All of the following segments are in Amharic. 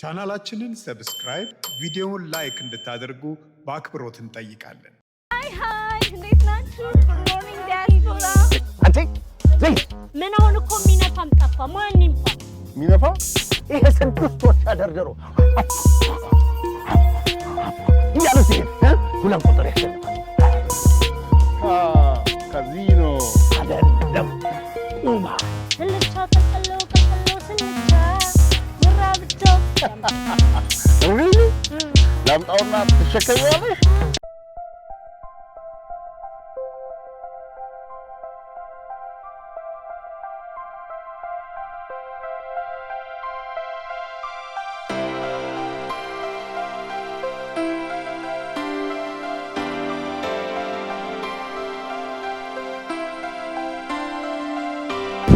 ቻናላችንን ሰብስክራይብ፣ ቪዲዮውን ላይክ እንድታደርጉ በአክብሮት እንጠይቃለን። ሃይ እንዴት ናችሁ? ጉድ ሞርኒንግ ዲያስፖራ። አንቺ ዘይ ምን አሁን እኮ ሚነፋም ጠፋ። ማን ይምጣ? ሚነፋ ይሄ ስንት ወጣ ደርደሮ እያሉ ሲሄድ ሁለት ቁጥር ያሸንፋል። ካዚኖ አይደለም ኡማ ስልቻ ተቀለው ስልቻ ወራ ብቻ ላምጣውና ትሸከሚዋለሽ።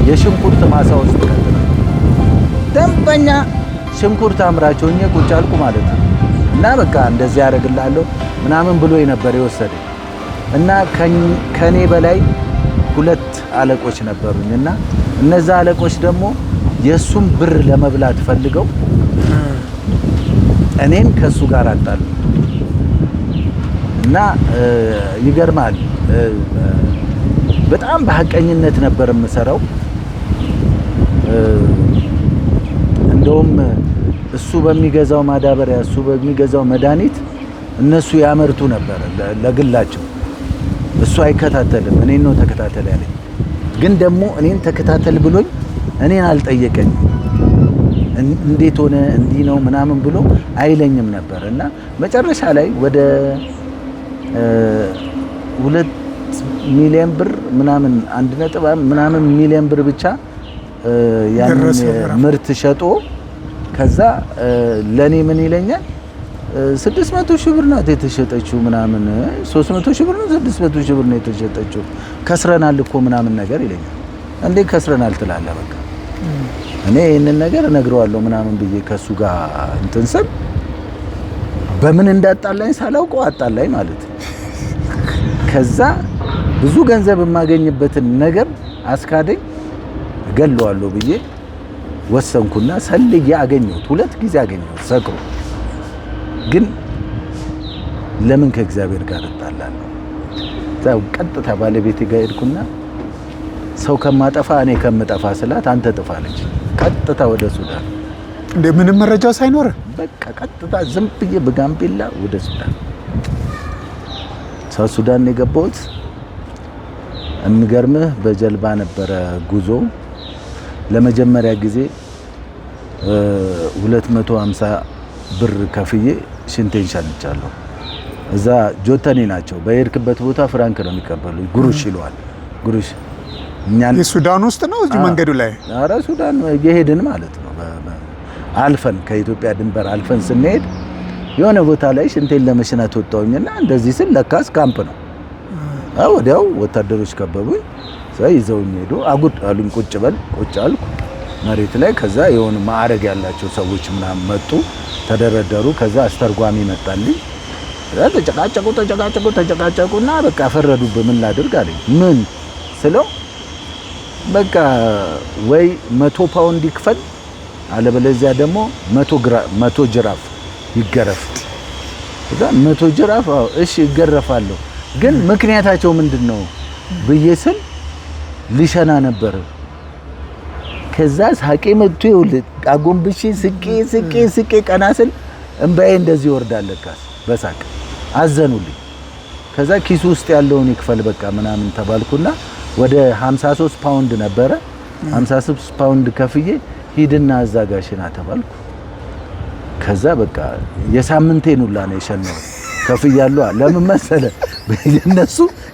የሽንኩርት ማሳ ውስጥ ደንበኛ ሽንኩርት አምራች ሆኜ ቁጭ አልኩ ማለት ነው። እና በቃ እንደዚህ ያደርግልሃለሁ ምናምን ብሎ ነበር የወሰደኝ። እና ከኔ በላይ ሁለት አለቆች ነበሩኝ። እና እነዛ አለቆች ደግሞ የሱም ብር ለመብላት ፈልገው እኔን ከሱ ጋር አጣሉ። እና ይገርማል፣ በጣም በሐቀኝነት ነበር የምሰራው። እንደውም እሱ በሚገዛው ማዳበሪያ እሱ በሚገዛው መድኃኒት እነሱ ያመርቱ ነበር ለግላቸው። እሱ አይከታተልም፣ እኔን ነው ተከታተል ያለኝ። ግን ደግሞ እኔን ተከታተል ብሎኝ እኔን አልጠየቀኝም። እንዴት ሆነ እንዲህ ነው ምናምን ብሎ አይለኝም ነበር። እና መጨረሻ ላይ ወደ 2 ሚሊዮን ብር ምናምን 1.5 ምናምን ሚሊዮን ብር ብቻ ያን ምርት ሸጦ ከዛ ለኔ ምን ይለኛል 600 ሺህ ብር ናት የተሸጠችው ምናምን 300 ሺህ ብር ነው 600 ሺህ ብር ነው የተሸጠችው ከስረናል እኮ ምናምን ነገር ይለኛል። እንዴ ከስረናል ትላለህ? በቃ እኔ ይሄንን ነገር እነግረዋለሁ ምናምን ብዬ ከሱ ጋር እንትን ስል በምን እንዳጣላኝ ሳላውቀው አጣላኝ ማለት ነው። ከዛ ብዙ ገንዘብ የማገኝበትን ነገር አስካደኝ። ገለዋለሁ ብዬ ወሰንኩና ሰልዬ አገኘሁት። 2 ጊዜ አገኘሁት ሰክሮ። ግን ለምን ከእግዚአብሔር ጋር እጣላለሁ? ታው ቀጥታ ባለቤቴ ጋር ሄድኩና ሰው ከማጠፋ እኔ ከምጠፋ ስላት አንተ ጥፋለች። ቀጥታ ወደ ሱዳን። እንደ ምንም መረጃው ሳይኖር በቃ ቀጥታ ዝም ብዬ በጋምቤላ ወደ ሱዳን። ሱዳን የገባሁት የሚገርምህ በጀልባ ነበረ ጉዞ። ለመጀመሪያ ጊዜ 250 ብር ከፍዬ ሽንቴን ሸንቻለሁ። እዛ ጆተኒ ናቸው። በሄድክበት ቦታ ፍራንክ ነው የሚቀበሉ። ጉሩሽ ይለዋል። ጉሩሽ እኛን የሱዳን ውስጥ ነው እዚህ መንገዱ ላይ። ኧረ ሱዳን እየሄድን ማለት ነው። አልፈን ከኢትዮጵያ ድንበር አልፈን ስንሄድ የሆነ ቦታ ላይ ሽንቴን ለመሽናት ወጣሁኝና እንደዚህ ስል ለካስ ካምፕ ነው። ወዲያው ወታደሮች ከበቡኝ። ይዘውኝ ሄዱ። አጉድ አሉኝ። ቁጭ በል ቁጭ አልኩ መሬት ላይ። ከዛ የሆነ ማዕረግ ያላቸው ሰዎች ምናምን መጡ፣ ተደረደሩ። ከዛ አስተርጓሚ መጣልኝ። ተጨቃጨቁና በቃ ፈረዱብህ። ምን ላድርግ አለኝ። ምን ስለው በቃ ወይ 100 ፓውንድ ይክፈል አለበለዚያ ደግሞ 100 ጅራፍ ይገረፍ። ከዛ 100 ጅራፍ እሺ ይገረፋለሁ፣ ግን ምክንያታቸው ምንድነው ብዬ ስል ልሸና ነበር። ከዛ ሳቄ መጥቶ ይኸውልህ አጎንብሼ ስቄ ቀና ስል እንባዬ እንደዚህ ይወርዳል። ለካስ በሳቅ አዘኑልኝ። ከዛ ኪሱ ውስጥ ያለውን ይክፈል በቃ ምናምን ተባልኩና ወደ 53 ፓውንድ ነበረ። 53 ፓውንድ ከፍዬ ሂድና እዛ ጋር ሽና ተባልኩ። ከዛ በቃ የሳምንቴን ሁላ ነው የሸናው። ከፍያለሁ። ለምን መሰለህ?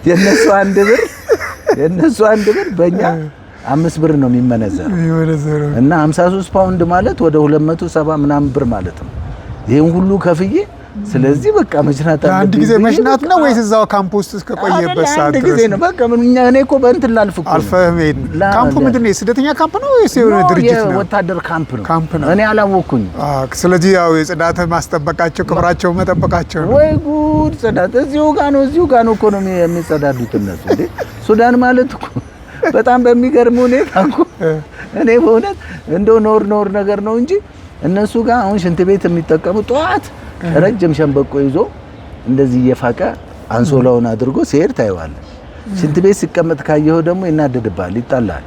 የነሱ አንድ ብር በእኛ 5 ብር ነው የሚመነዘረው። እና 53 ፓውንድ ማለት ወደ 270 ምናምን ብር ማለት ነው። ይሄን ሁሉ ከፍዬ ስለዚህ በቃ መሽናት አለብኝ። አንድ ጊዜ መሽናት ነው ወይስ እዛው ካምፕ ውስጥ እስከቆየበት ሰዓት አንድ ጊዜ ነው በቃ እኔ እኮ በእንትን ላልፍ እኮ አልፈህም። ካምፕ ምንድን ነው? የስደተኛ ካምፕ ነው ወይስ የሆነ ድርጅት ነው? የወታደር ካምፕ ነው። እኔ አላወኩኝ። ስለዚህ ያው የጽዳት ማስጠበቃቸው ክብራቸው መጠበቃቸው ነው። ወይ ጉድ! ጽዳት እዚሁ ጋር ነው እኮ ነው የሚጸዳዱት እነሱ። እንዴ ሱዳን ማለት እኮ በጣም በሚገርም ሁኔታ እኮ እኔ በእውነት እንደው ኖር ነገር ነው እንጂ እነሱ ጋር አሁን ሽንት ቤት የሚጠቀሙ ጠዋት ረጅም ሸንበቆ ይዞ እንደዚህ እየፋቀ አንሶላውን አድርጎ ሲሄድ ታይዋለህ። ሽንት ቤት ሲቀመጥ ካየው ደግሞ ይናደድባል፣ ይጣላል።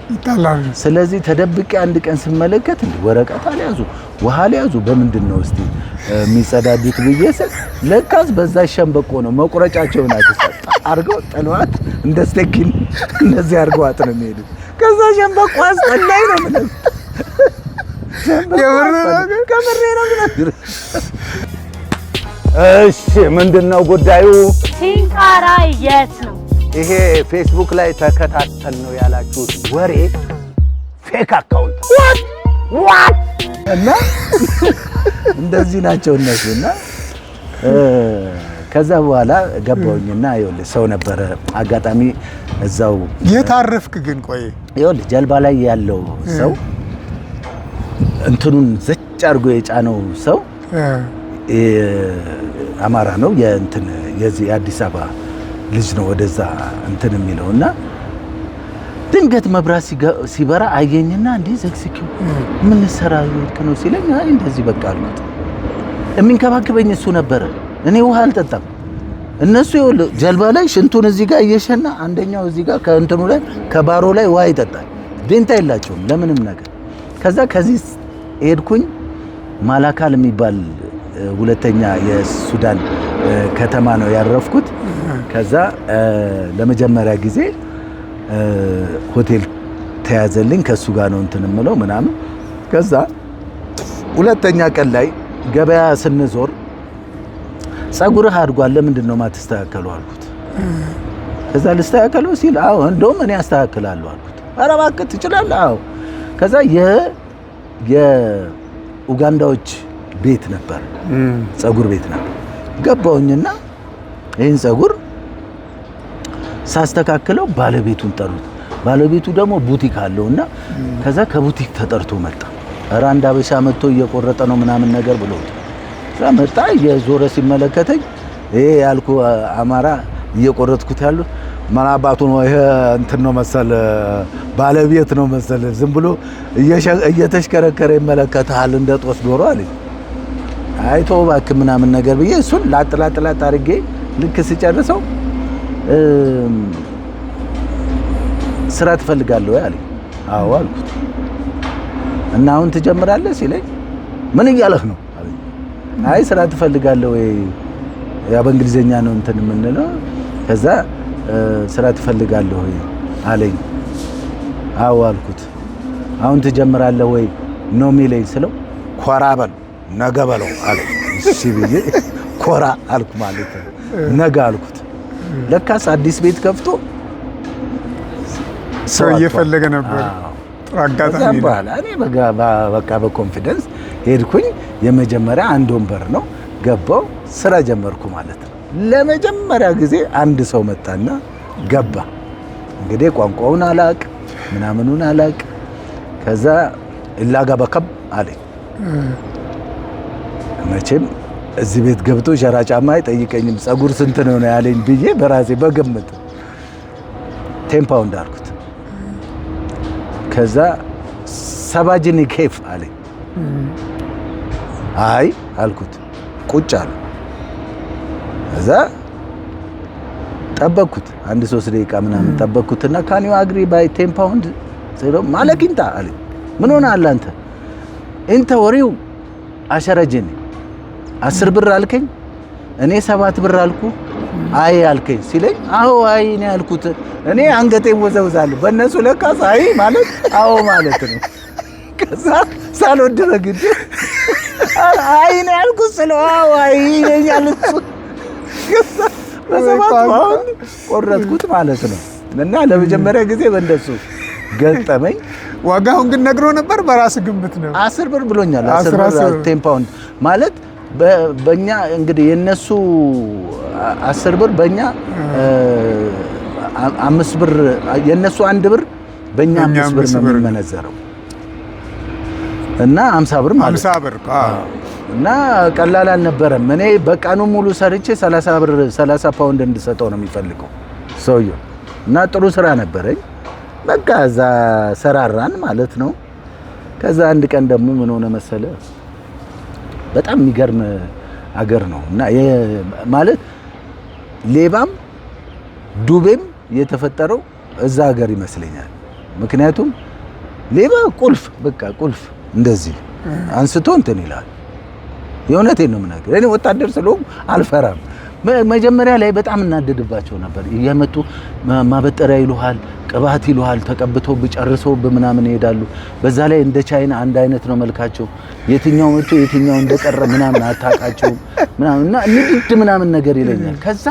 ስለዚህ ተደብቄ አንድ ቀን ስመለከት እንደ ወረቀት አልያዙ ውሃ አልያዙ በምንድን ነው እስቲ የሚጸዳዱት ብዬ ስል ለካስ በዛ ሸንበቆ ነው መቁረጫቸውን አድርገው ጥለዋት እንደ ስቴኪን እንደዚህ አድርገዋት ነው የሚሄዱት። ከዛ ሸንበቆ አስጠላኝ ነው ማለት ከምሬ ነው ማለት። እሺ ምንድነው ጉዳዩ? ሲንቃራ የት ነው? ይሄ ፌስቡክ ላይ ተከታተል ነው ያላችሁት ወሬ ፌክ አካውንት ዋት እና እንደዚህ ናቸው እነሱና ከዛ በኋላ ገባሁኝና ይኸውልህ ሰው ነበረ አጋጣሚ እዛው የታረፍክ ግን ቆይ ይኸውልህ ጀልባ ላይ ያለው ሰው እንትኑን ዘጭ አድርጎ የጫነው ሰው አማራ ነው የእንትን የዚህ አዲስ አበባ ልጅ ነው ወደዛ እንትን የሚለውና ድንገት መብራት ሲበራ አየኝና እንዴ ዘግዝኪው ምን ልሰራ ይልክ ነው ሲለኝ አይ እንደዚህ በቃ አልኩት። የሚንከባከበኝ እሱ ነበረ። እኔ ውሃ አልጠጣም። እነሱ ይኸውልህ ጀልባ ላይ ሽንቱን እዚህ ጋር እየሸና አንደኛው እዚህ ጋር ከእንትኑ ላይ ከባሮ ላይ ውሃ ይጠጣል። ደንታ የላቸውም ለምንም ነገር። ከዛ ከዚህ ሄድኩኝ ማላካል የሚባል ሁለተኛ የሱዳን ከተማ ነው ያረፍኩት። ከዛ ለመጀመሪያ ጊዜ ሆቴል ተያዘልኝ። ከሱ ጋር ነው እንትን የምለው ምናምን። ከዛ ሁለተኛ ቀን ላይ ገበያ ስንዞር ጸጉርህ አድጓል ለምንድን ነው ማትስተካከለው አልኩት። ከዛ ልስተካከለው ሲል አዎ እንደውም እኔ አስተካክላለሁ አልኩት። ኧረ እባክህ ትችላለህ? አዎ። ከዛ የኡጋንዳዎች ቤት ነበር ጸጉር ቤት ነበር። ገባሁኝና ይህን ጸጉር ሳስተካክለው ባለቤቱን ጠሩት። ባለቤቱ ደግሞ ቡቲክ አለውና ከዛ ከቡቲክ ተጠርቶ መጣ። ኧረ አንድ አበሻ መጥቶ እየቆረጠ ነው ምናምን ነገር ብሎ ከዛ መጣ። የዞረ ሲመለከተኝ ይሄ ያልኩ አማራ እየቆረጥኩት ያሉት ማናባቱ ነው ይሄ እንትን ነው መሰል ባለቤት ነው መሰል ዝም ብሎ እየተሽከረከረ ይመለከታል እንደ ጦስ ዶሮ አለኝ። አይቶ እባክህ ምናምን ነገር ብዬ እሱን ላጥላጥላት አድርጌ ልክ ስጨርሰው ስራ ትፈልጋለህ ወይ አለኝ። አዎ አልኩት። እና አሁን ትጀምራለህ ሲለኝ ምን እያለህ ነው አለኝ። አይ ስራ ትፈልጋለህ ወይ ያ በእንግሊዘኛ ነው እንትን የምንለው። ከዛ ስራ ትፈልጋለህ ወይ አለኝ። አዎ አልኩት። አሁን ትጀምራለህ ወይ ነው የሚለኝ ስለው ኮራ በል ነገ በለው አለኝ። እሺ ብዬ ኮራ አልኩ ማለት ነው። ነገ አልኩት። ለካስ አዲስ ቤት ከፍቶ ሰው እየፈለገ ነበር። አጋጣሚ ነው። እኔ በቃ በኮንፊደንስ ሄድኩኝ። የመጀመሪያ አንድ ወንበር ነው ገባው፣ ስራ ጀመርኩ ማለት ነው። ለመጀመሪያ ጊዜ አንድ ሰው መጣና ገባ። እንግዲህ ቋንቋውን አላቅ ምናምኑን አላቅ። ከዛ እላጋ በከብ አለኝ። መቼም እዚህ ቤት ገብቶ ሸራ ጫማ አይጠይቀኝም። ጸጉር ስንት ነው ያለኝ ብዬ በራሴ በግምት 10 ፓውንድ አልኩት። ከዛ ሰባጅኒ ኬፍ አለኝ። አይ አልኩት። ቁጭ አለ። ከዛ ጠበቅኩት 1-3 ደቂቃ ምናምን ጠበቅኩትና ካን ዩ አግሪ ባይ 10 ፓውንድ ስለው ማለቂንታ አለኝ። ምን ሆነሃል አንተ? እንተ ወሬው አሸረጀኝ 10 ብር አልከኝ፣ እኔ 7 ብር አልኩ። አይ አልከኝ ሲለኝ አዎ አይ ነው ያልኩት። እኔ አንገቴን ወዘውዛለሁ። በእነሱ ለካስ አይ ማለት አዎ ማለት ነው። ከዛ ሳልወድ በግድ አይ ነው ያልኩት ስለው አዎ አይ ይለኛል እሱ። ከዛ በሰባት ፓውንድ ቆረጥኩት ማለት ነው። እና ለመጀመሪያ ጊዜ በእንደሱ ገጠመኝ። ዋጋውን ግን ነግሮ ነበር በራስ ግምት ነው? 10 ብር ብሎኛል። 10 ብር 10 ፓውንድ ማለት በእኛ እንግዲህ የነሱ 10 ብር በእኛ 5 ብር የነሱ 1 ብር በእኛ 5 ብር ነው የሚመነዘረው እና 50 ብር ማለት 50 ብር እና ቀላል አልነበረም። እኔ በቀኑ ሙሉ ሰርቼ 30 ፓውንድ እንድሰጠው ነው የሚፈልገው ሰውየው እና ጥሩ ስራ ነበረኝ። በቃ እዛ ሰራራን ማለት ነው። ከዛ አንድ ቀን ደግሞ ምን ሆነ መሰለ በጣም የሚገርም አገር ነው እና ማለት ሌባም ዱቤም የተፈጠረው እዛ ሀገር ይመስለኛል። ምክንያቱም ሌባ ቁልፍ እንደዚህ አንስቶ እንትን ይላል። የእውነቴን ነው የምናገር። እኔ ወታደር ስለሆንኩ አልፈራም። መጀመሪያ ላይ በጣም እናደድባቸው ነበር። እየመጡ ማበጠሪያ ይሉሃል፣ ቅባት ይሉሃል፣ ተቀብተው ጨርሰው በምናምን ይሄዳሉ። በዛ ላይ እንደ ቻይና አንድ አይነት ነው መልካቸው። የትኛው መጥቶ የትኛው እንደቀረ ምናምን አታውቃቸውም ምናምንና ንድድ ምናምን ነገር ይለኛል። ከዛ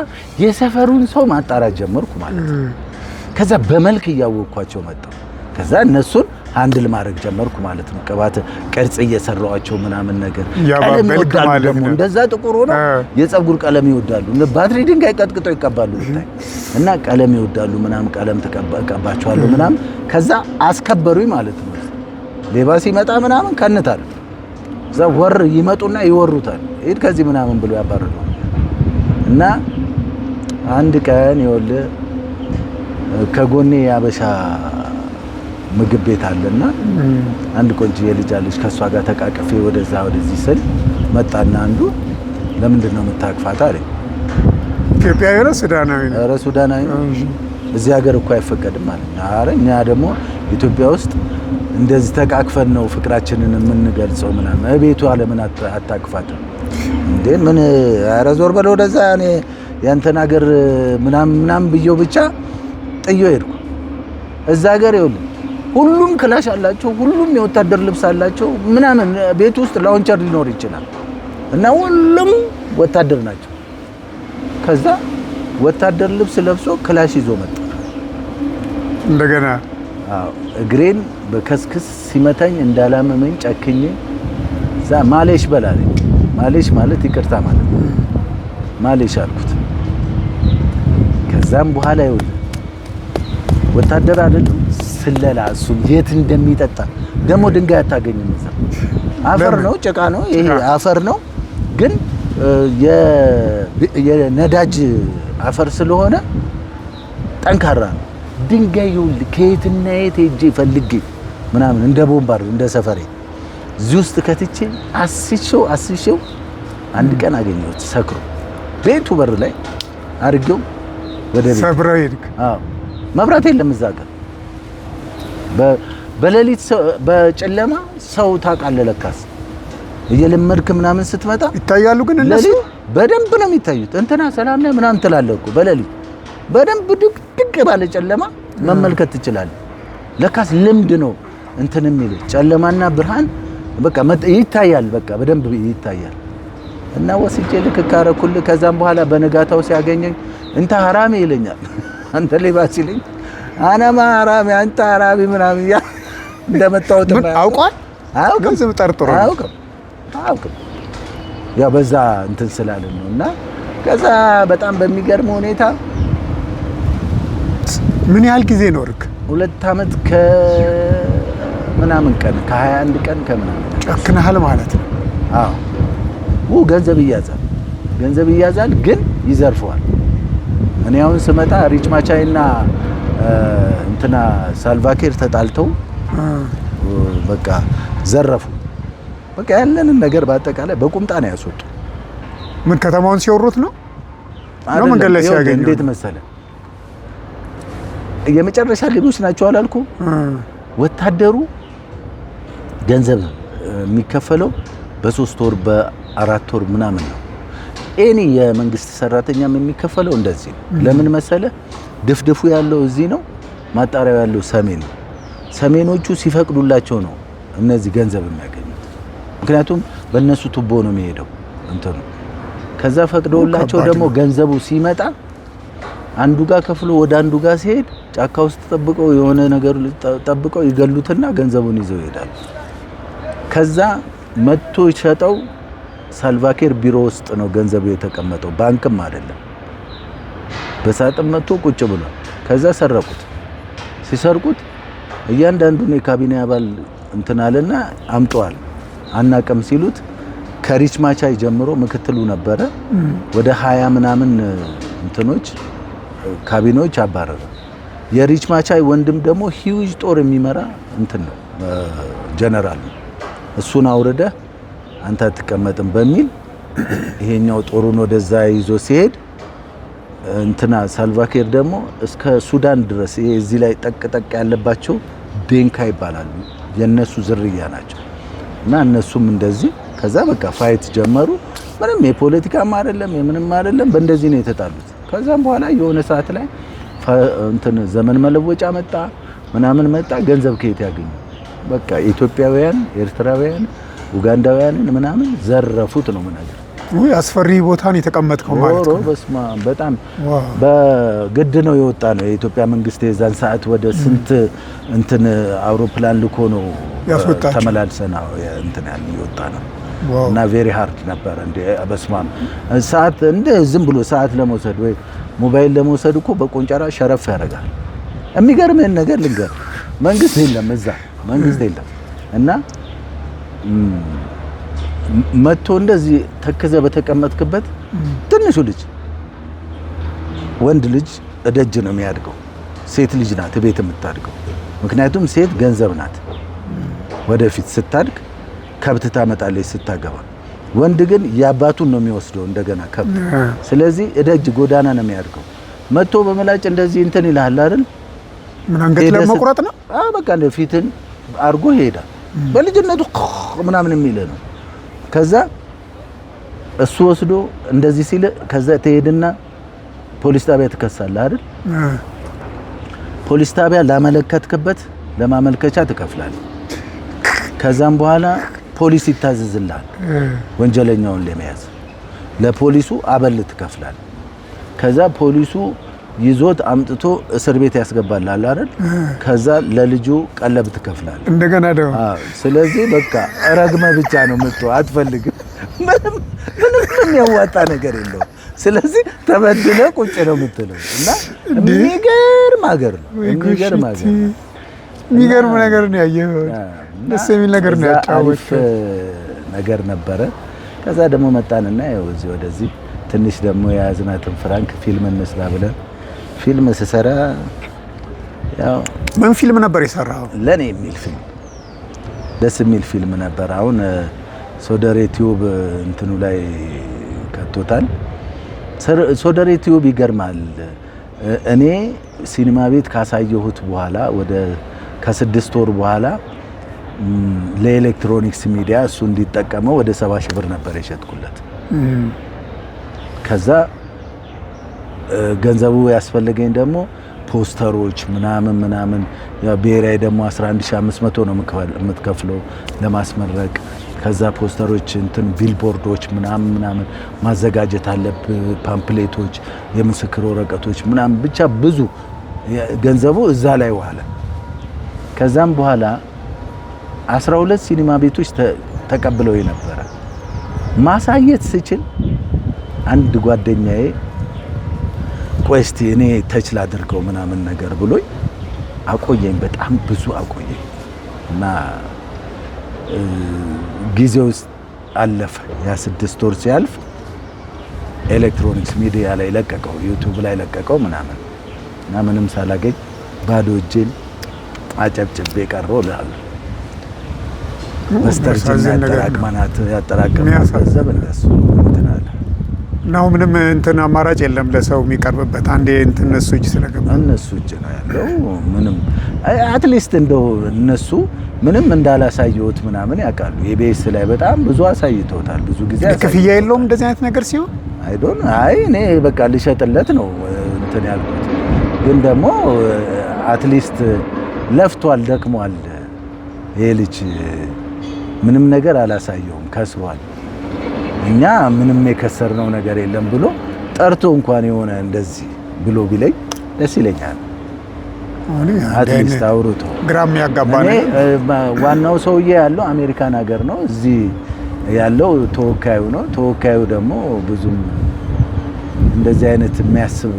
የሰፈሩን ሰው ማጣራት ጀመርኩ ማለት ነው። ከዛ በመልክ እያወቅኳቸው መጣሁ። ከዛ እነሱን ሃንድል ማድረግ ጀመርኩ ማለት ነው። ቅባት ቅርጽ እየሰራዋቸው ምናምን ነገር ቀለም ይወዳሉ። ደግሞ እንደዛ ጥቁር ሆነ የፀጉር ቀለም ይወዳሉ። ባትሪ ድንጋይ ቀጥቅጠው ይቀባሉ ብታይ እና ቀለም ይወዳሉ ምናምን ቀለም ተቀባቸዋለሁ ምናምን። ከዛ አስከበሩኝ ማለት ነው። ሌባ ሲመጣ ምናምን ከንታል። እዛ ወር ይመጡና ይወሩታል። ሄድ ከዚህ ምናምን ብሎ ያባረሩ እና አንድ ቀን ይኸውልህ ከጎኔ ያበሻ ምግብ ቤት አለና አንድ ቆንጆ የልጅ አለች። ከሷ ጋር ተቃቅፌ ወደዚህ ስል መጣና አንዱ ለምንድን ነው የምታቅፋት አለኝ። ኢትዮጵያዊ ነው ሱዳናዊ ነው? ኧረ ሱዳናዊ ነው። እዚህ ሀገር እኮ አይፈቀድም ማለት ነው። ኧረ እኛ ደግሞ ኢትዮጵያ ውስጥ እንደዚህ ተቃቅፈን ነው ፍቅራችንን የምንገልጸው ምናምን። እቤቱ ለምን አታቅፋትም እንዴ? ምን ኧረ ዞር በለው ወደዛ። እኔ ያንተን ሀገር ምናምን ብየው ብቻ ጥዮ ሄድኩ። እዛ ሀገር ይኸውልህ ሁሉም ክላሽ አላቸው፣ ሁሉም የወታደር ልብስ አላቸው ምናምን። ቤት ውስጥ ላውንቸር ሊኖር ይችላል እና ሁሉም ወታደር ናቸው። ከዛ ወታደር ልብስ ለብሶ ክላሽ ይዞ መጣ እንደገና። እግሬን በከስክስ ሲመታኝ እንዳላመመኝ ጨክኜ እዛ ማሌሽ በላለኝ። ማሌሽ ማለት ይቅርታ ማለት ነው። ማሌሽ አልኩት። ከዛም በኋላ ይኸውልህ ወታደር አይደለም ስለላ እሱ የት እንደሚጠጣ ደግሞ ድንጋይ አታገኝም። እዛ አፈር ነው፣ ጭቃ ነው፣ ይሄ አፈር ነው። ግን የነዳጅ አፈር ስለሆነ ጠንካራ ነው። ድንጋይ ይኸውልህ ከየትና የት ሄጄ ፈልጌ ምናምን እንደ ቦምባር እንደ ሰፈሬ እዚህ ውስጥ ከትቼ አስሼው አንድ ቀን አገኘሁት ሰክሮ ቤቱ በር ላይ አድርጌው ወደ ቤት ሰብረው ሄድክ? አዎ መብራት የለም እዛ ጋር። በሌሊት በጨለማ ሰው ታውቃለህ ለካስ እየለመድክ ምናምን ስትመጣ ይታያሉ። ግን እነሱ በደንብ ነው የሚታዩት። እንትና ሰላም ነህ ምናምን ትላለህ እኮ በሌሊት በደንብ ድቅ ባለ ጨለማ መመልከት ትችላለህ። ለካስ ልምድ ነው እንትን የሚል ጨለማና ብርሃን በቃ ይታያል። በቃ በደንብ ይታያል። እና ወስጄ ልክ ካረኩልህ ከዛም በኋላ በነጋታው ሲያገኘኝ እንታ ሐራሚ ይለኛል። አንተ ሌባ ሲለኝ አናማ ሐራሚ አንተ ሐራሚ ምናምን ያ እንደመጣሁት አውቋል። አውቅም ዝም ጠርጥሮ አውቅም ያው በዛ እንትን ስላለን ነው። እና ከዛ በጣም በሚገርም ሁኔታ ምን ያህል ጊዜ ኖርክ? 2 ዓመት ከምናምን ቀን ከ21 ቀን ከምናምን። ጨክነሃል ማለት ነው? አዎ ገንዘብ ይያዛል ግን ይዘርፈዋል። እኔ አሁን ስመጣ ሪች ማቻይና እንትና ሳልቫኪር ተጣልተው በቃ ዘረፉ። በቃ ያለንን ነገር በአጠቃላይ በቁምጣ ነው ያስወጡ። ምን ከተማውን ሲወሩት ነው መንገድ ላይ ሲያገኙ? እንዴት መሰለ የመጨረሻ ሌሎች ናቸው አላልኩ? ወታደሩ ገንዘብ የሚከፈለው በ3 ወር በ4 ወር ምናምን ነው። ኤኒ የመንግስት ሰራተኛም የሚከፈለው እንደዚህ ነው። ለምን መሰለ ድፍድፉ ያለው እዚህ ነው፣ ማጣሪያው ያለው ሰሜን ነው። ሰሜኖቹ ሲፈቅዱላቸው ነው እነዚህ ገንዘብ የሚያገኙት። ምክንያቱም በእነሱ ቱቦ ነው የሚሄደው እንትኑ። ከዛ ፈቅደውላቸው ደግሞ ገንዘቡ ሲመጣ አንዱ ጋር ከፍሎ ወደ አንዱ ጋር ሲሄድ ጫካ ውስጥ ጠብቀው የሆነ ነገር ጠብቀው ይገሉትና ገንዘቡን ይዘው ይሄዳሉ። ከዛ መጥቶ ሸጠው ሳልቫኪር ቢሮ ውስጥ ነው ገንዘቡ የተቀመጠው፣ ባንክም አይደለም። በሳጥን መጥቶ ቁጭ ብሏል። ከዛ ሰረቁት። ሲሰርቁት እያንዳንዱን የካቢኔ አባል እንትን አለና አምጧል። አናቀም ሲሉት ከሪች ማቻይ ጀምሮ ምክትሉ ነበረ ወደ 20 ምናምን እንትኖች ካቢኔዎች አባረረ። የሪች ማቻይ ወንድም ደግሞ ሂውጅ ጦር የሚመራ እንትን ነው ጀነራል ነው። እሱን አውርደ አንተ አትቀመጥም በሚል ይሄኛው ጦሩን ወደዛ ይዞ ሲሄድ እንትና ሳልቫኪር ደግሞ እስከ ሱዳን ድረስ ይሄ እዚህ ላይ ጠቅ ያለባቸው ዴንካ ይባላሉ የነሱ ዝርያ ናቸው እና እነሱም እንደዚህ ከዛ በቃ ፋይት ጀመሩ ምንም የፖለቲካም አይደለም የምንም አይደለም በእንደዚህ ነው የተጣሉት ከዛም በኋላ የሆነ ሰዓት ላይ እንትን ዘመን መለወጫ መጣ ምናምን መጣ ገንዘብ ከየት ያገኙ በቃ ኢትዮጵያውያን ኤርትራውያን ኡጋንዳውያንን ምናምን ዘረፉት ነው ማለት ወይ አስፈሪ ቦታን የተቀመጥከው ማለት ነው በስማ በጣም በግድ ነው የወጣ ነው የኢትዮጵያ መንግስት የዛን ሰዓት ወደ ስንት እንትን አውሮፕላን ልኮ ነው ተመላልሰና እንትን ያለ የወጣ ነው እና ቬሪ ሃርድ ነበር እንደ በስማ ሰዓት እንደ ዝም ብሎ ሰዓት ለመውሰድ ወይ ሞባይል ለመውሰድ እኮ በቆንጨራ ሸረፍ ያደርጋል የሚገርምህ ነገር ልንገር መንግስት የለም እዛ መንግስት የለም እና መጥቶ እንደዚህ ተከዘ በተቀመጥክበት ትንሹ ልጅ ወንድ ልጅ እደጅ ነው የሚያድገው ሴት ልጅ ናት ቤት የምታድገው ምክንያቱም ሴት ገንዘብ ናት ወደፊት ስታድግ ከብት ታመጣለች ስታገባ ወንድ ግን ያባቱን ነው የሚወስደው እንደገና ከብት ስለዚህ እደጅ ጎዳና ነው የሚያድገው መጥቶ በመላጭ እንደዚህ እንትን ይላል አይደል ምን አንገት ለመቁረጥ ነው በቃ ለፊትን አርጎ ሄዳ በልጅነቱ ምናምን የሚል ነው ከዛ እሱ ወስዶ እንደዚህ ሲል ከዛ ተሄድና ፖሊስ ጣቢያ ትከሳለህ አይደል ፖሊስ ጣቢያ ላመለከትክበት ለማመልከቻ ትከፍላለህ ከዛም በኋላ ፖሊስ ይታዘዝልሃል ወንጀለኛውን ለመያዝ ለፖሊሱ አበል ትከፍላለህ ከዛ ፖሊሱ ይዞት አምጥቶ እስር ቤት ያስገባልሃል አይደል ከዛ ለልጁ ቀለብ ትከፍላለህ እንደገና ደግሞ ስለዚህ በቃ ረግመ ብቻ ነው የምትው አትፈልግም ምንም ያዋጣ ነገር የለው ስለዚህ ተበድለ ቁጭ ነው የምትለው እና የሚገርም ሀገር ነው የሚገርም ነገር ነው ያየኸው ደስ የሚል ነገር ነው ያጫወተው ነገር ነበረ ከዛ ደግሞ መጣንና ያው እዚህ ወደዚህ ትንሽ ደግሞ የያዝናትን ፍራንክ ፊልም እንስራ ብለን ፊልም ስሰራ ያው ምን ፊልም ነበር የሰራው ለኔ የሚል ፊልም ደስ የሚል ፊልም ነበር አሁን ሶደሬ ቲዩብ እንትኑ ላይ ከቶታል ሶደሬ ቲዩብ ይገርማል እኔ ሲኒማ ቤት ካሳየሁት በኋላ ወደ ከ6 ወር በኋላ ለኤሌክትሮኒክስ ሚዲያ እሱ እንዲጠቀመው ወደ 70 ሺህ ብር ነበር የሸጥኩለት ከዛ ገንዘቡ ያስፈልገኝ ደግሞ ፖስተሮች ምናምን ያ ብሔራዊ ደግሞ 11500 ነው የምትከፍለው ለማስመረቅ ከዛ ፖስተሮች እንትን ቢልቦርዶች ምናምን ማዘጋጀት አለብህ ፓምፕሌቶች የምስክር ወረቀቶች ምናምን ብቻ ብዙ ገንዘቡ እዛ ላይ ዋለ ከዛም በኋላ 12 ሲኒማ ቤቶች ተቀብለው የነበረ ማሳየት ስችል አንድ ጓደኛዬ ቆይ እስቲ እኔ ተች ላድርገው ምናምን ነገር ብሎኝ አቆየኝ በጣም ብዙ አቆየኝ እና ጊዜው አለፈ ያ 6 ወር ሲያልፍ ኤሌክትሮኒክስ ሚዲያ ላይ ለቀቀው ዩቲዩብ ላይ ለቀቀው ምናምን እና ምንም ሳላገኝ ባዶ እጄን አጨብጭቤ ቀረው እላለሁ በስተርጅና ያጠራቀማት ገንዘብ እንደሱ እንትን አለ ነው ምንም እንትን አማራጭ የለም ለሰው የሚቀርብበት አንዴ እንትን እነሱ እጅ ስለገባ እነሱ እጅ ነው ያለው ምንም አትሊስት እንደው እነሱ ምንም እንዳላሳየሁት ምናምን ያውቃሉ ኢቢኤስ ላይ በጣም ብዙ አሳይተውታል ብዙ ጊዜ ክፍያ የለውም እንደዚህ አይነት ነገር ሲሆን አይ እኔ በቃ ልሸጥለት ነው እንትን ያልኩት ግን ደግሞ አትሊስት ለፍቷል ደክሟል ይሄ ልጅ ምንም ነገር አላሳየውም ከስሯል እኛ ምንም የከሰርነው ነገር የለም ብሎ ጠርቶ እንኳን የሆነ እንደዚህ ብሎ ቢለኝ ደስ ይለኛል አትሊስት አውሩቶ ግራም ያጋባነ ዋናው ሰውዬ ያለው አሜሪካን ሀገር ነው እዚህ ያለው ተወካዩ ነው ተወካዩ ደግሞ ብዙም እንደዚህ አይነት የሚያስብ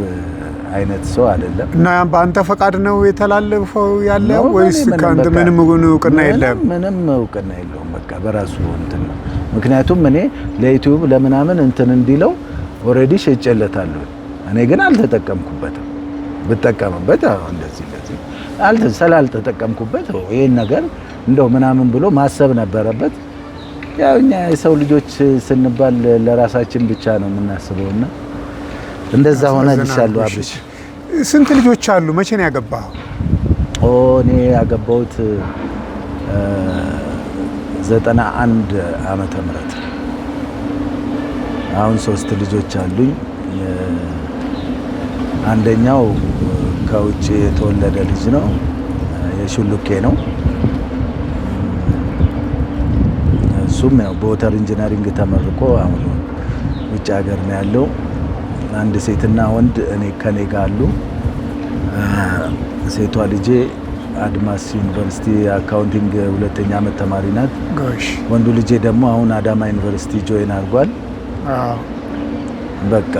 አይነት ሰው አይደለም እና በአንተ ፈቃድ ነው የተላለፈው ያለው ወይስ ካንተ ምንም እውቅና የለም ምንም እውቅና የለውም በቃ በራሱ እንትን ነው ምክንያቱም እኔ ለዩቲዩብ ለምናምን እንትን እንዲለው ኦሬዲ ሸጨለታለሁ እኔ ግን አልተጠቀምኩበትም ብጠቀምበት እንደዚህ ስላልተጠቀምኩበት ይሄን ነገር እንደው ምናምን ብሎ ማሰብ ነበረበት ያው እኛ የሰው ልጆች ስንባል ለራሳችን ብቻ ነው የምናስበውና እንደዛ ሆነ ልሻለሁ። አብሽ ስንት ልጆች አሉ? መቼ ነው ያገባው? እኔ ያገባሁት 91 ዓመተ ምህረት። አሁን 3 ልጆች አሉኝ። አንደኛው ከውጭ የተወለደ ልጅ ነው፣ የሹሉኬ ነው። እሱም ያው በወተር ኢንጂነሪንግ ተመርቆ አሁን ውጭ ሀገር ነው ያለው። አንድ ሴትና ወንድ ከኔ ጋር አሉ። ሴቷ ልጄ አድማስ ዩኒቨርሲቲ አካውንቲንግ 2ኛ ዓመት ተማሪ ናት። ወንዱ ልጄ ደግሞ አሁን አዳማ ዩኒቨርሲቲ ጆይን አድርጓል። በቃ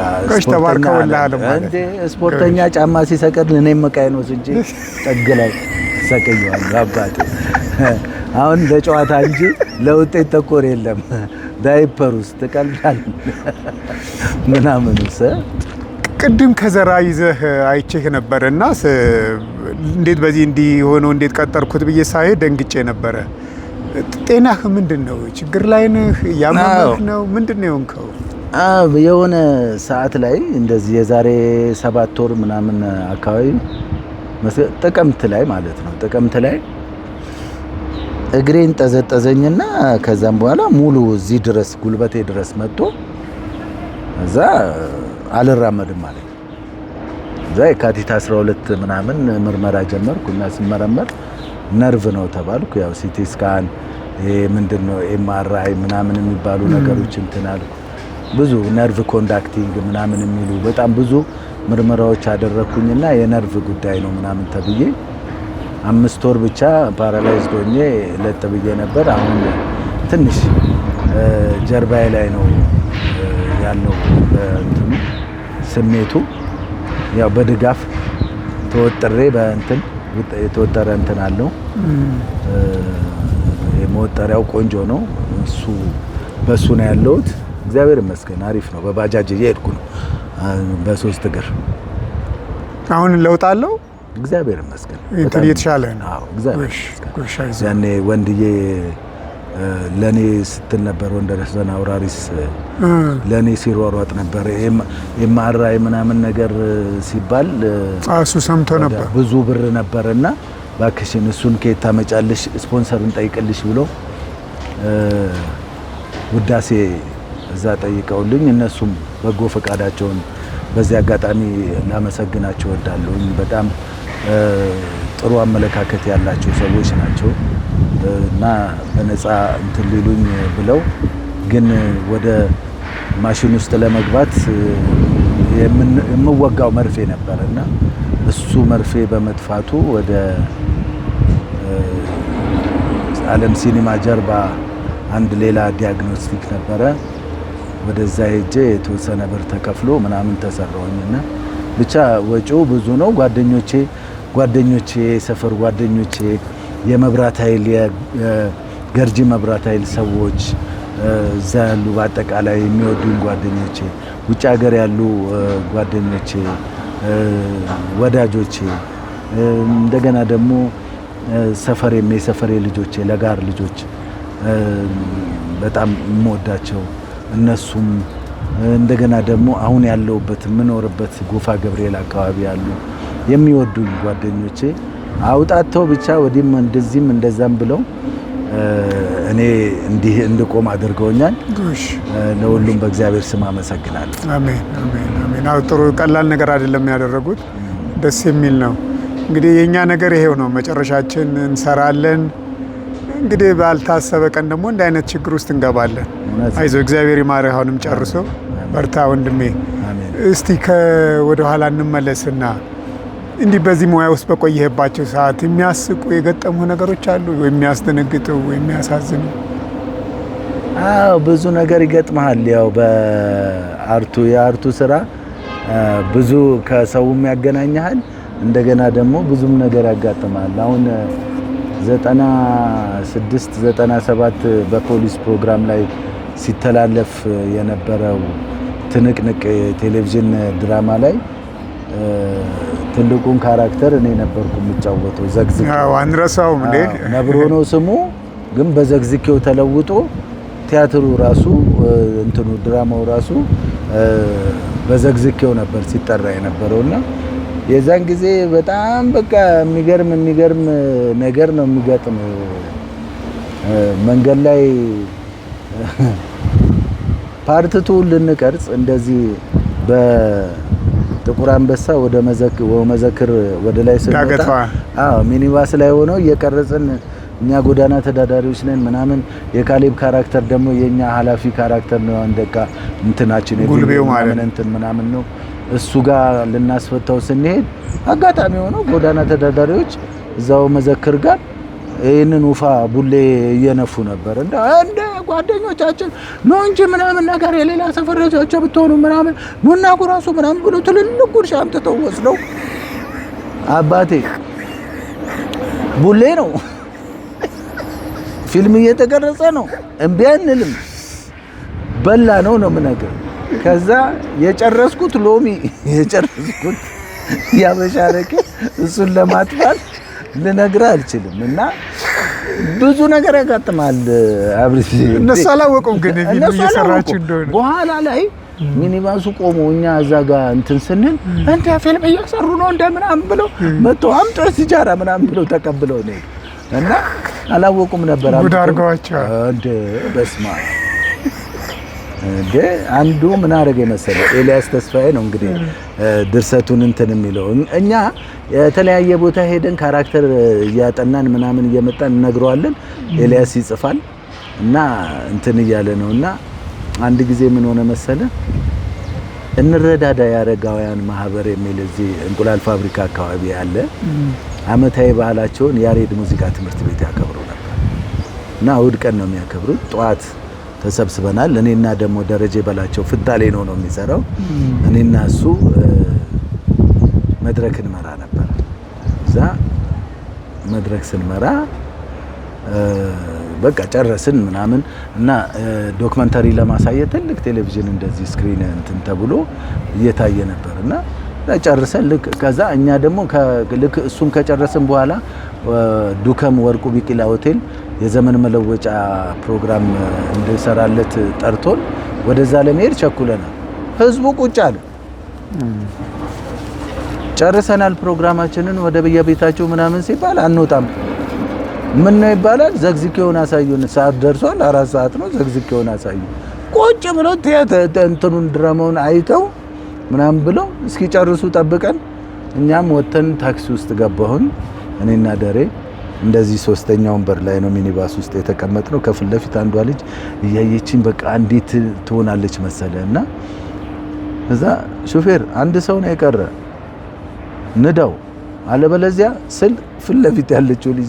ስፖርተኛ ጫማ ሲሰቅል እኔም መቃይ ነው እንጂ ጠግ ላይ ሰቅየዋል አባቴ። አሁን ለጨዋታ እንጂ ለውጤት ተኮር የለም። ዳይፐር ውስጥ ቀልዳል ምናምንስ ቅድም ከዘራ ይዘህ አይቼህ ነበርና እንዴት በዚህ እንዲህ ሆኖ እንዴት ቀጠርኩት ብዬ ሳይ ደንግጬ ነበረ። ጤናህ ምንድነው? ችግር ላይ ነህ? ያመመህ ነው? ምንድነው የሆንከው? የሆነ ሰዓት ላይ እንደዚህ የዛሬ 7 ወር ምናምን አካባቢ ጥቅምት ላይ ማለት ነው። ጥቅምት ላይ እግሬን ጠዘጠዘኝና ከዛም በኋላ ሙሉ እዚህ ድረስ ጉልበቴ ድረስ መጥቶ እዛ አልራመድም ማለት ነው። እዛ የካቲት 12 ምናምን ምርመራ ጀመርኩ እና ስመረመር ነርቭ ነው ተባልኩ። ያው ሲቲ ስካን ምንድነው ኤምአርአይ ምናምን የሚባሉ ነገሮች እንትን አልኩ። ብዙ ነርቭ ኮንዳክቲንግ ምናምን የሚሉ በጣም ብዙ ምርመራዎች አደረኩኝና የነርቭ ጉዳይ ነው ምናምን ተብዬ 5 ወር ብቻ ፓራላይዝድ ሆኜ ለጥ ብዬ ነበር። አሁን ትንሽ ጀርባዬ ላይ ነው ያለው እንትኑ ስሜቱ። ያው በድጋፍ ተወጥሬ በእንትን የተወጠረ እንትን አለው። የመወጠሪያው ቆንጆ ነው። እሱ በሱ ነው ያለውት። እግዚአብሔር ይመስገን አሪፍ ነው። በባጃጅ እየሄድኩ ነው በ3 እግር። አሁን ለውጥ አለው። እግዚአብሔር ይመስገን በጣም እየተሻለ ነው። አዎ እግዚአብሔር ይመስገን። ያኔ ወንድዬ ለኔ ስትል ነበር፣ ወንደረሰን አውራሪስ ለኔ ሲሯሯጥ ነበር። ኤምአርአይ ምናምን ነገር ሲባል እሱ ሰምቶ ነበር። ብዙ ብር ነበርና ባክሽን እሱን ከየት ታመጫለሽ ስፖንሰር እንጠይቅልሽ ብሎ ውዳሴ እዛ ጠይቀውልኝ እነሱም በጎ ፈቃዳቸውን በዚህ አጋጣሚ ላመሰግናቸው እወዳለሁኝ። በጣም ጥሩ አመለካከት ያላቸው ሰዎች ናቸው እና በነፃ እንትን ሊሉኝ ብለው ግን ወደ ማሽን ውስጥ ለመግባት የምወጋው መርፌ ነበር እና እሱ መርፌ በመጥፋቱ ወደ ዓለም ሲኒማ ጀርባ አንድ ሌላ ዲያግኖስቲክ ነበረ። ወደዛ ሄጄ የተወሰነ ብር ተከፍሎ ምናምን ተሰራውኝና ብቻ ወጪው ብዙ ነው። ጓደኞቼ የሰፈር ጓደኞቼ የመብራት ኃይል የገርጂ መብራት ኃይል ሰዎች እዛ ያሉ በአጠቃላይ የሚወዱኝ ጓደኞቼ፣ ውጭ ሀገር ያሉ ጓደኞቼ፣ ወዳጆቼ እንደገና ደግሞ የሰፈሬ ልጆቼ ለጋር ልጆች በጣም የምወዳቸው እነሱም እንደገና ደግሞ አሁን ያለውበት የምኖርበት ጎፋ ገብርኤል አካባቢ ያሉ የሚወዱኝ ጓደኞቼ አውጣተው ብቻ ወዲህም እንደዚህም እንደዛም ብለው እኔ እንዲህ እንድቆም አድርገውኛል። ለሁሉም በእግዚአብሔር ስም አመሰግናለሁ። አሜን አሜን አሜን። ጥሩ ቀላል ነገር አይደለም ያደረጉት፣ ደስ የሚል ነው። እንግዲህ የኛ ነገር ይሄው ነው። መጨረሻችን እንሰራለን። እንግዲህ ባልታሰበ ቀን ደግሞ እንደ አይነት ችግር ውስጥ እንገባለን። አይዞ እግዚአብሔር ይማርህ። አሁንም ጨርሶ በርታ ወንድሜ። እስቲ ወደ ኋላ እንመለስና እንዲህ በዚህ ሙያ ውስጥ በቆየህባቸው ሰዓት የሚያስቁ የገጠሙ ነገሮች አሉ? የሚያስደነግጡ፣ የሚያሳዝኑ? አዎ ብዙ ነገር ይገጥመሃል። ያው የአርቱ ስራ ብዙ ከሰውም ያገናኛል። እንደገና ደግሞ ብዙም ነገር ያጋጥማል። አሁን 96 97 በፖሊስ ፕሮግራም ላይ ሲተላለፍ የነበረው ትንቅንቅ ቴሌቪዥን ድራማ ላይ ትልቁን ካራክተር እኔ ነበርኩ የምጫወተው። ዘግዝኬው አንረሳውም እንዴ? ነብሮ ነው ስሙ፣ ግን በዘግዝኬው ተለውጦ ቲያትሩ ራሱ እንትኑ ድራማው ራሱ በዘግዝኬው ነበር ሲጠራ የነበረውና የዛን ጊዜ በጣም በቃ የሚገርም ነገር ነው የሚገጥም መንገድ ላይ ፓርቲቱ ልንቀርጽ እንደዚህ በጥቁር አንበሳ ወደ መዘክር ወደ ላይ ስንወጣ ሚኒባስ ላይ ሆነው እየቀረጽን እኛ ጎዳና ተዳዳሪዎች ነን ምናምን የካሌብ ካራክተር ደግሞ የኛ ኃላፊ ካራክተር ነው አንደካ እንትናችን ጉልቤው ማለት እንትን ምናምን ነው እሱ ጋር ልናስፈታው ስንሄድ አጋጣሚ ሆኖ ጎዳና ተዳዳሪዎች እዛው መዘክር ጋር ይሄንን ውፋ ቡሌ እየነፉ ነበር እንደ ጓደኞቻችን ነው እንጂ ምናምን ነገር የሌላ ሰፈሮች ብትሆኑ ምናምን ኑና ጉራሱ ምናምን ብሎ ትልልቅ ጉርሻ አምጥተው ወስደው አባቴ ቡሌ ነው ፊልም እየተቀረጸ ነው እምቢ አንልም በላ ነው ምነገር ከዛ የጨረስኩት ሎሚ የጨረስኩት ያበሻረከ እሱን ለማጥፋት ልነግርህ አልችልም እና ብዙ ነገር ያጋጥማል አብርሽ እነሱ አላወቁም ግን ፊልም እየሰራችሁ እንደሆነ በኋላ ላይ ሚኒባሱ ቆሞ እኛ እዛ ጋር እንትን ስንል እንደ ፊልም እየሰሩ ነው እንደምናም ብለው መጥቶ አምጦ ሲጃራ ምናምን ብለው ተቀብለው ነው እና አላወቁም ነበር ጉድ አድርገዋቸው እንደ በስማ እንደ አንዱ ምን አደረገ መሰለ ኤልያስ ተስፋዬ ነው እንግዲህ ድርሰቱን እንትን የሚለው እኛ የተለያየ ቦታ ሄደን ካራክተር እያጠናን ምናምን እየመጣን እነግረዋለን ኤልያስ ይጽፋል እና እንትን እያለ ነውና አንድ ጊዜ ምን ሆነ መሰለ እንረዳዳ ያረጋውያን ማህበር የሚል እዚህ እንቁላል ፋብሪካ አካባቢ ያለ አመታዊ ባህላቸውን ያሬድ ሙዚቃ ትምህርት ቤት ያከብሩ ነበር እና እሑድ ቀን ነው የሚያከብሩት ጧት ተሰብስበናል እኔና ደግሞ ደረጀ በላቸው ፍታሌ ነው የሚሰራው እኔና እሱ መድረክን መራ ነበር እዛ መድረክ ስንመራ በቃ ጨረስን ምናምን እና ዶክመንተሪ ለማሳየት ትልቅ ቴሌቪዥን እንደዚህ ስክሪን እንትን ተብሎ እየታየ ነበርና ጨርሰን ልክ ከዛ እኛ ደግሞ ልክ እሱን ከጨረስን በኋላ ዱከም ወርቁ ቢቂላ ሆቴል የዘመን መለወጫ ፕሮግራም እንድንሰራለት ጠርቶን ወደዛ ለመሄድ ቸኩለናል ህዝቡ ቁጭ አለ ጨርሰናል ፕሮግራማችንን ወደ በየቤታቸው ምናምን ሲባል አንወጣም ምን ነው ይባላል ዘግዝኬውን አሳዩን ሰዓት ደርሷል 4 ሰዓት ነው ዘግዝኬውን አሳዩ ቁጭ ብለው እንትኑን ድራማውን አይተው ምናምን ብለው እስኪ ጨርሱ ጠብቀን እኛም ወተን ታክሲ ውስጥ ገባሁን እኔና ደሬ እንደዚህ ሶስተኛው ወንበር ላይ ነው ሚኒባስ ውስጥ የተቀመጥነው ከፊት ለፊት አንዷ ልጅ እያየችኝ በቃ እንዴት ትሆናለች መሰለና እዛ ሹፌር አንድ ሰው ነው የቀረ ንዳው አለበለዚያ ስል ፊት ለፊት ያለችው ልጅ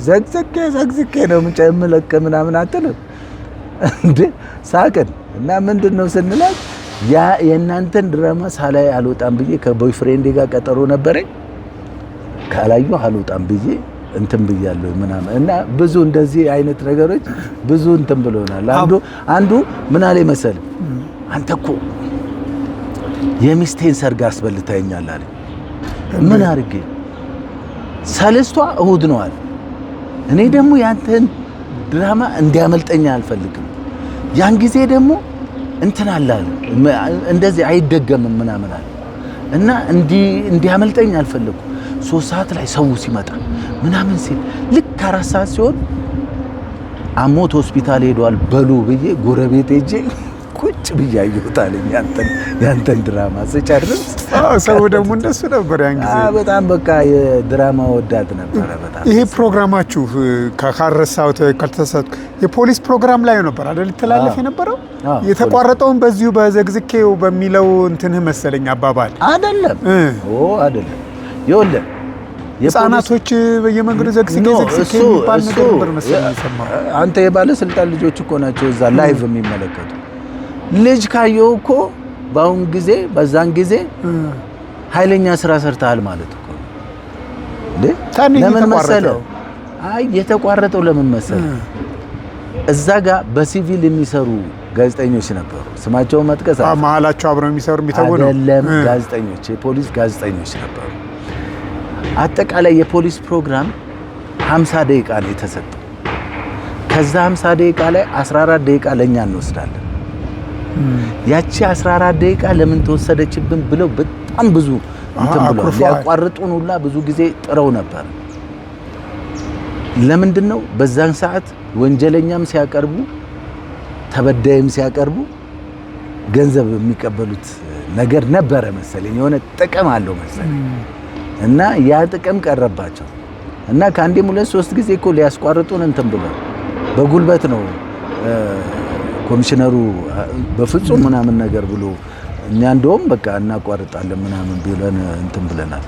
ዘግዝኬ ነው ምጨምለከ ምናምን አትልም እንዴ ሳቀን እና ምንድነው ስንላት ያ የእናንተን ድራማ ሳላይ አልወጣም ብዬ ከቦይፍሬንድ ጋር ቀጠሮ ነበረኝ ካላዩ አልወጣም ብዬ እንትን ብያለሁ ምናምን እና ብዙ እንደዚህ አይነት ነገሮች ብዙ እንትን ብሎናል አንዱ ምን አለ መሰል አንተ እኮ የሚስቴን ሰርግ አስበልታኛል አለ ምን አርጌ ሰለስቷ እሁድ ነው አለ እኔ ደግሞ ያንተን ድራማ እንዲያመልጠኝ አልፈልግም ያን ጊዜ ደግሞ እንትን አለ እንደዚህ አይደገምም ምናምን አለ እና እንዲያመልጠኝ አልፈልኩም 3 ሰዓት ላይ ሰው ሲመጣ ምናምን ሲል ልክ 4 ሰዓት ሲሆን አሞት ሆስፒታል ሄዷል በሉ ብዬ ጎረቤት ሄጄ ቁጭ ብያየሁታል ያንተን ድራማ ስጨርስ ሰው ደግሞ እንደሱ ነበር ያን ጊዜ በጣም በቃ የድራማ ወዳድ ነበር በጣም ይሄ ፕሮግራማችሁ ካረሳውት ካልተሳት የፖሊስ ፕሮግራም ላይ ነበር አይደል ተላለፈ የነበረው የተቋረጠውን በዚሁ በዘግዝኬው በሚለው እንትንህ መሰለኝ አባባል አይደለም አይደለም ይወለ ህፃናቶች በየመንገዱ ዘግዝኬ የሚባል ነገር ነበር መሰለኝ ሰማው አንተ የባለስልጣን ልጆች እኮ ናቸው እዛ ላይቭ የሚመለከቱ ልጅ ካየው እኮ ባውን ጊዜ በዛን ጊዜ ኃይለኛ ስራ ሰርተሃል ማለት እኮ ለምን መሰለ የተቋረጠው ለምን መሰለ እዛ ጋር በሲቪል የሚሰሩ ጋዜጠኞች ነበሩ ስማቸው መጥቀስ ማህላቸው አብረው የሚሰሩ አይደለም ጋዜጠኞች የፖሊስ ጋዜጠኞች ነበሩ አጠቃላይ የፖሊስ ፕሮግራም 50 ደቂቃ ነው የተሰጠው ከዛ 50 ደቂቃ ላይ 14 ደቂቃ ለኛ እንወስዳለን። ያቺ 14 ደቂቃ ለምን ተወሰደችብን ብለው በጣም ብዙ እንትን ብለው ሊያቋርጡን ሁላ ብዙ ጊዜ ጥረው ነበር። ለምንድነው በዛን ሰዓት ወንጀለኛም ሲያቀርቡ ተበዳይም ሲያቀርቡ ገንዘብ የሚቀበሉት ነገር ነበረ መሰለኝ፣ የሆነ ጥቅም አለው መሰለኝ እና ያ ጥቅም ቀረባቸው እና ከአንዴም 2-3 ጊዜ እኮ ሊያስቋርጡን እንትን ብለው በጉልበት ነው ኮሚሽነሩ በፍጹም ምናምን ነገር ብሎ እኛ እንደውም በቃ እናቋርጣለን ምናምን ብለን እንትን ብለናል።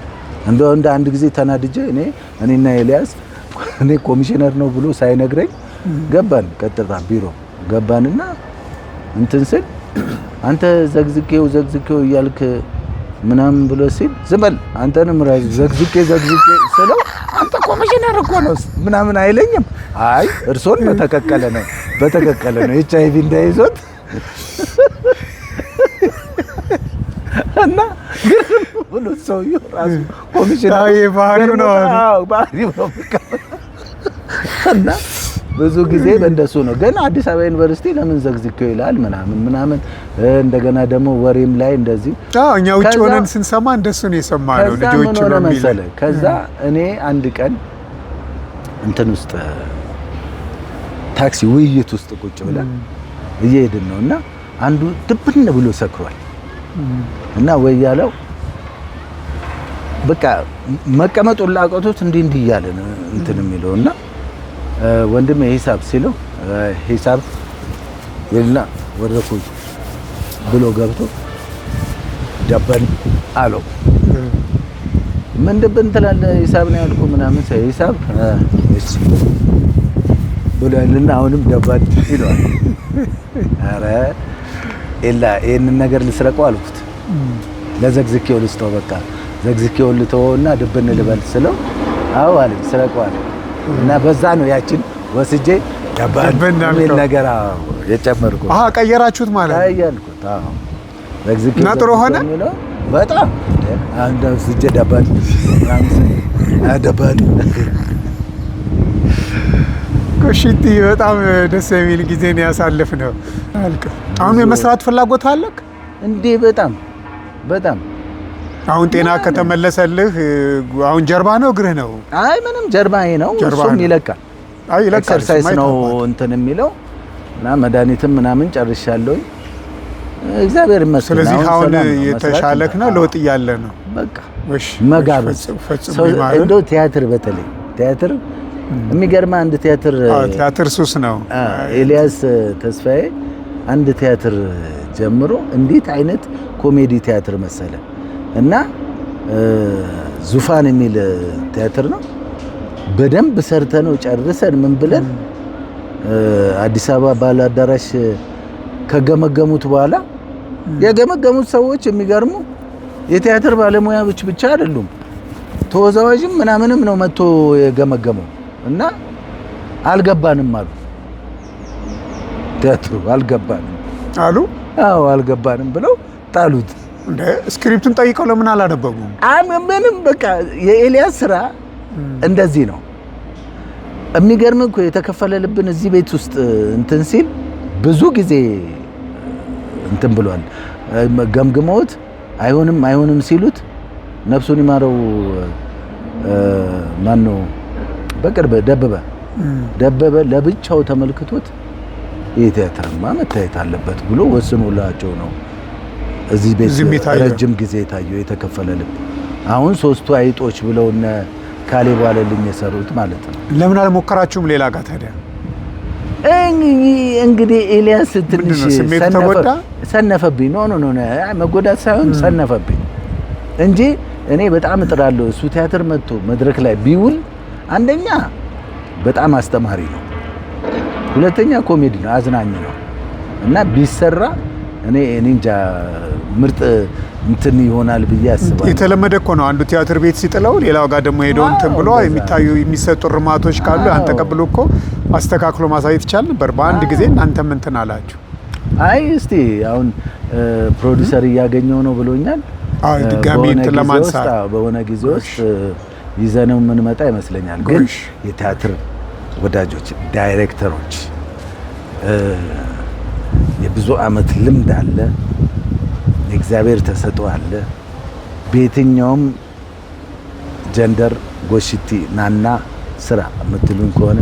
እንደው እንደ አንድ ጊዜ ተናድጄ እኔና ኤልያስ እኔ ኮሚሽነር ነው ብሎ ሳይነግረኝ ገባን፣ ቀጥታ ቢሮ ገባንና እንትን ስል አንተ ዘግዝቄው እያልክ ምናምን ብሎ ሲል ዝም በል አንተንም ራስ ዘግዝቄ ስለው አንተ ኮሚሽነር እኮ ነው ምናምን አይለኝም። አይ እርሶን በተከከለ ነው HIV እንዳይዞት እና ብሎ ሰውዬው ራሱ ኮሚሽነር ባህሪው ነው እና ብዙ ጊዜ በእንደሱ ነው። ግን አዲስ አበባ ዩኒቨርሲቲ ለምን ዘግዝኬው ይላል ምናምን እንደገና ደግሞ ወሬም ላይ እንደዚህ እኛ ውጭ ሆነን ስንሰማ እንደሱ ነው የሰማነው ልጆቹ ነው የሚል። ከዛ እኔ አንድ ቀን እንትን ውስጥ ታክሲ ውይይት ውስጥ ቁጭ ብለን እየሄድን ነውና አንዱ ድብን ብሎ ሰክሯል እና ወይ ያለው በቃ መቀመጡን ላቆቱት እንዲህ እያለ ነው እንትን የሚለውና ወንድሜ ሂሳብ ሲለው ሂሳብ ይልና ወረኩ ብሎ ገብቶ ደበን አለው። ምን ደበን ትላለህ ሂሳብ ነው ያልኩ ምናምን ሳይ ሂሳብ እሺ ብሎ ይልና አሁንም ደበን ይሏል። አረ ኤላ ይሄንን ነገር ልስረቀው አልኩት። ለዘግዝኬው ልስጠው በቃ ዘግዝኬው ልተውና ድብን ልበል ስለው አዎ አለኝ ስረቀው አለ እና በዛ ነው ያችን ወስጄ ደበን የሚል ነገር የጨመርኩት። ቀየራችሁት ማለት ነው? ቀየርኩት። ዘግዝኬው እና ጥሩ ሆነ በጣም አንተ ወስጄ ደበን ኮሽቲ በጣም ደስ የሚል ጊዜ ነው ያሳለፍነው። አሁን የመስራት ፍላጎት አለክ እንዴ? በጣም አሁን ጤና ከተመለሰልህ አሁን ጀርባ ነው እግርህ ነው? አይ ምንም ጀርባዬ ነው። እሱም ይለካል። ኤክሰርሳይዝ ነው እንትን የሚለው እና መድኃኒትም ምናምን ጨርሻለሁ። እግዚአብሔር ይመስገን። ስለዚህ አሁን የተሻለክ ነው፣ ለውጥ እያለ ነው። በቃ መጋበዝ እንደው ቲያትር በተለይ ቲያትር የሚገርም አንድ ቲያትር ሱስ ነው። ኤልያስ ተስፋዬ አንድ ቲያትር ጀምሮ እንዴት አይነት ኮሜዲ ቲያትር መሰለ እና ዙፋን የሚል ቲያትር ነው። በደንብ ሰርተነው ጨርሰን ምን ብለን አዲስ አበባ ባለ አዳራሽ ከገመገሙት በኋላ የገመገሙት ሰዎች የሚገርሙ የቲያትር ባለሙያዎች ብቻ አይደሉም፣ ተወዛዋዥም ምናምንም ነው መጥቶ የገመገመው እና አልገባንም አሉ። ቲያትሩ አልገባንም አሉ። አዎ አልገባንም ብለው ጣሉት። እንደ ስክሪፕቱን ጠይቀው ለምን አላነበቡም? ምንም በቃ የኤልያስ ስራ እንደዚህ ነው። የሚገርም እኮ የተከፈለ ልብን እዚህ ቤት ውስጥ እንትን ሲል ብዙ ጊዜ እንትን ብሏል። ገምግመውት አይሆንም ሲሉት ነፍሱን ይማረው ማን ነው በቅርብ ደበበ ለብቻው ተመልክቶት ይሄ ቲያትርማ መታየት አለበት ብሎ ወስኖላቸው ነው እዚህ ቤት ረጅም ጊዜ ታየው የተከፈለ ልብ። አሁን ሶስቱ አይጦች ብለውና ካሌብ ዋለልኝ የሰሩት ማለት ነው። ለምን አልሞከራችሁም ሌላ ጋር ታዲያ? እንግዲህ ኤልያስ ትንሽ ሰነፈብኝ። ኖ መጎዳት ሳይሆን ሰነፈብኝ እንጂ እኔ በጣም እጥራለሁ። እሱ ቲያትር መጥቶ መድረክ ላይ ቢውል አንደኛ በጣም አስተማሪ ነው፣ ሁለተኛ ኮሜዲ ነው፣ አዝናኝ ነው እና ቢሰራ እኔ እንጃ ምርጥ እንትን ይሆናል ብዬ አስባለሁ። የተለመደ እኮ ነው አንዱ ቲያትር ቤት ሲጥለው ሌላው ጋር ደግሞ ሄዶ እንትን ብሎ የሚሰጡ ርማቶች ካሉ ያን ተቀብሎ እኮ አስተካክሎ ማሳየት ይቻል ነበር። በአንድ ጊዜ እናንተም እንትን አላችሁ። አይ እስቲ አሁን ፕሮዲዩሰር እያገኘው ነው ብሎኛል። ድጋሚ እንትን ለማንሳት በሆነ ጊዜ ውስጥ ይዘነው ምን መጣ ይመስለኛል። ግን የቲያትር ወዳጆች፣ ዳይሬክተሮች የብዙ ዓመት ልምድ አለ፣ የእግዚአብሔር ተሰጥኦ አለ። በየትኛውም ጀንደር ጎሽቲ ናና ስራ የምትሉን ከሆነ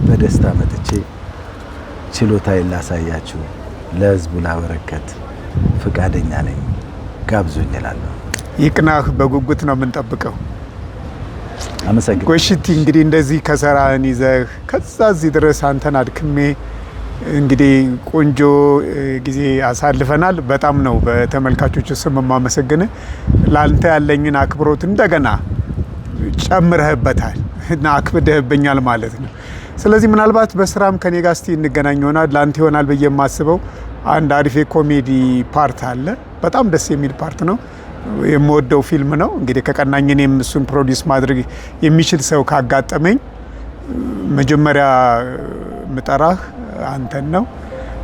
በደስታ መጥቼ ችሎታዬን ላሳያችሁ፣ ለህዝቡ ላበረከት ፈቃደኛ ነኝ። ጋብዙኝ እላለሁ። ይቅናህ። በጉጉት ነው የምንጠብቀው። አመሰግናለሁ። ጎሽቲ እንግዲህ እንደዚህ ከሰራህን ይዘህ ከዛ እዚህ ድረስ አንተን አድክሜ እንግዲህ ቆንጆ ጊዜ አሳልፈናል። በጣም ነው በተመልካቾች ስም የማመሰግንህ። ላንተ ያለኝን አክብሮት እንደገና ጨምረህበታል እና አክብደህብኛል ማለት ነው። ስለዚህ ምናልባት በስራም ከኔ ጋር እስቲ እንገናኝ ይሆናል። ላንተ ይሆናል ብዬ የማስበው አንድ አሪፍ ኮሜዲ ፓርት አለ። በጣም ደስ የሚል ፓርት ነው። የምወደው ፊልም ነው። እንግዲህ ከቀናኝ እኔም እሱን ፕሮዲውስ ማድረግ የሚችል ሰው ካጋጠመኝ መጀመሪያ ምጠራህ አንተን ነው።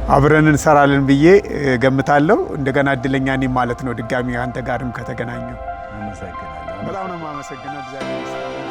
አብረን እንሰራለን ብዬ ገምታለሁ። እንደገና እድለኛ ነኝ ማለት ነው ድጋሚ አንተ ጋርም ከተገናኘው። አመሰግናለሁ። በጣም ነው የማመሰግነው። እግዚአብሔር ይስጥልኝ።